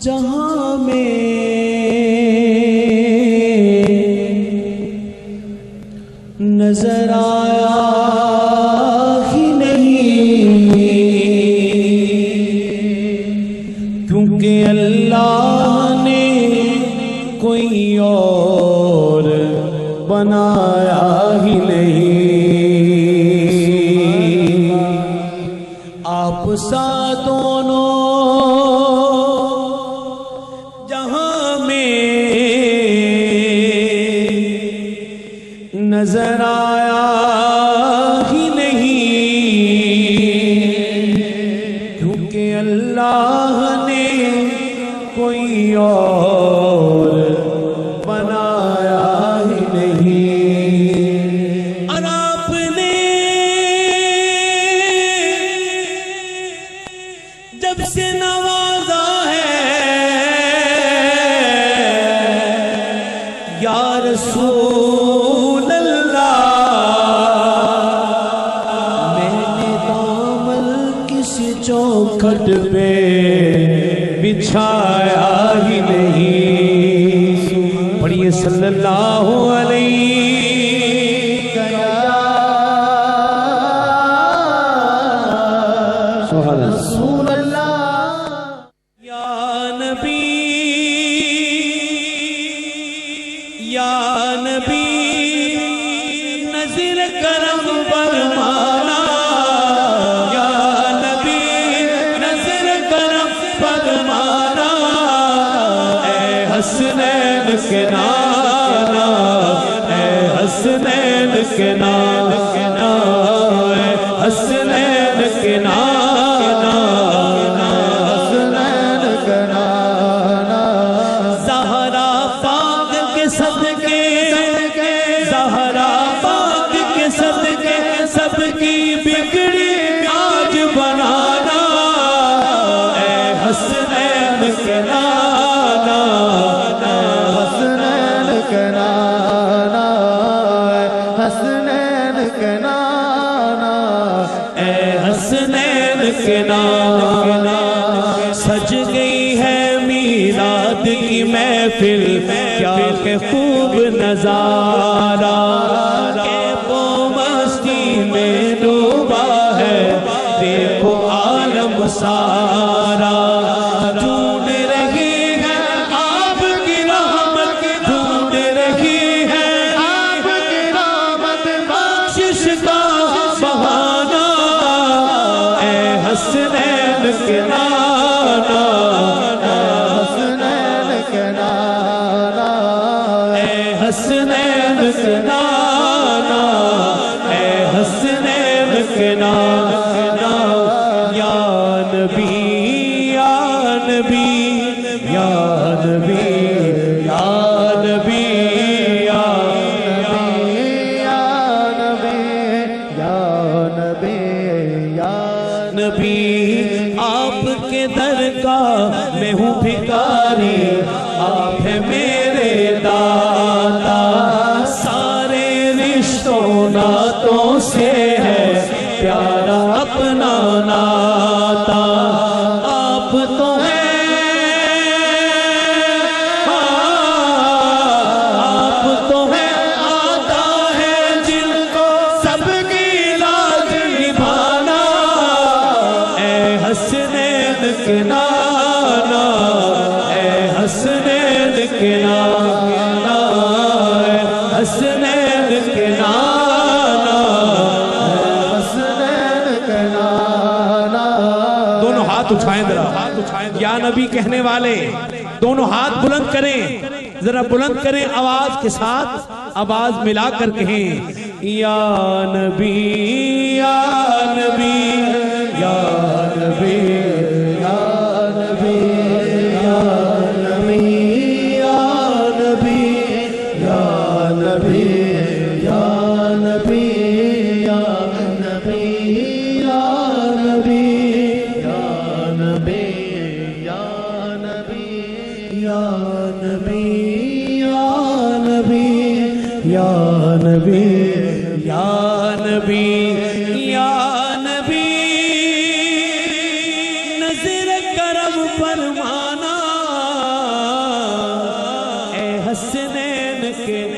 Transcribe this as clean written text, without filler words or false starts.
جہاں میں نظر آیا ہی نہیں، کیونکہ اللہ نے کوئی اور بنایا ہی نہیں۔ آپ سا دونوں نظر آیا ہی نہیں، کیونکہ اللہ نے کوئی اور بنایا ہی نہیں۔ اور آپ نے جب سے نوازا ہے یا رسول اللہ، چوکھٹ پہ بچھایا ہی نہیں۔ پڑھیے صلی اللہ علیہ رسول اللہ۔ یا نبی یا نبی نظر کرم فرمانا، حسنین کے نانا، اے حسنین کے نانا، اے حسنین کے نانا، حسنین کے نانا۔ زہرا پاک کے صدقے، زہرا پاک کے صدقے سب کی بگڑی آج بنانا، اے حسنین کے نانا، حسنین کے نانا، حسنین کے نانا، اے حسنین کے نانا۔ سج گئی ہے میلاد کی محفل، کیا کہ خوب نظارہ، کہ وہ مستی میں ڈوبا ہے دیکھو عالم سارا۔ حسنین کے نانا، حسنین کے نانا، اے حسنین کے نانا، اے حسنین کے نانا۔ یا نبی یا نبی یا نبی یا نبی یا نبی یا نبی یا نبی، آپ کے در کا میں ہوں بھکاری، آپ ہے میرے داتا، سارے رشتوں ناتوں سے ہے پیارا اپنا ناتا۔ آپ تو ہیں، آپ تو ہیں آتا ہے جن کو سب کی لاج نبھانا، حسنین کے نانا، اے حسنین کے نانا، اے حسنین کے نانا، حسنین کے نانا۔ دونوں ہاتھ اٹھائیں ذرا، یا نبی کہنے والے دونوں ہاتھ بلند کریں، ذرا بلند کریں آواز کے ساتھ، آواز ملا کر کہیں یا نبی یا نبی یا نبی یا نبی یا نبی یا نبی یا نبی یا نبی یا نبی یا نبی یا نبی یا نبی یا نبی یا نبی یا نبی یا نبی نبی یا نبی نظر کرم فرمانا اے حسنین کے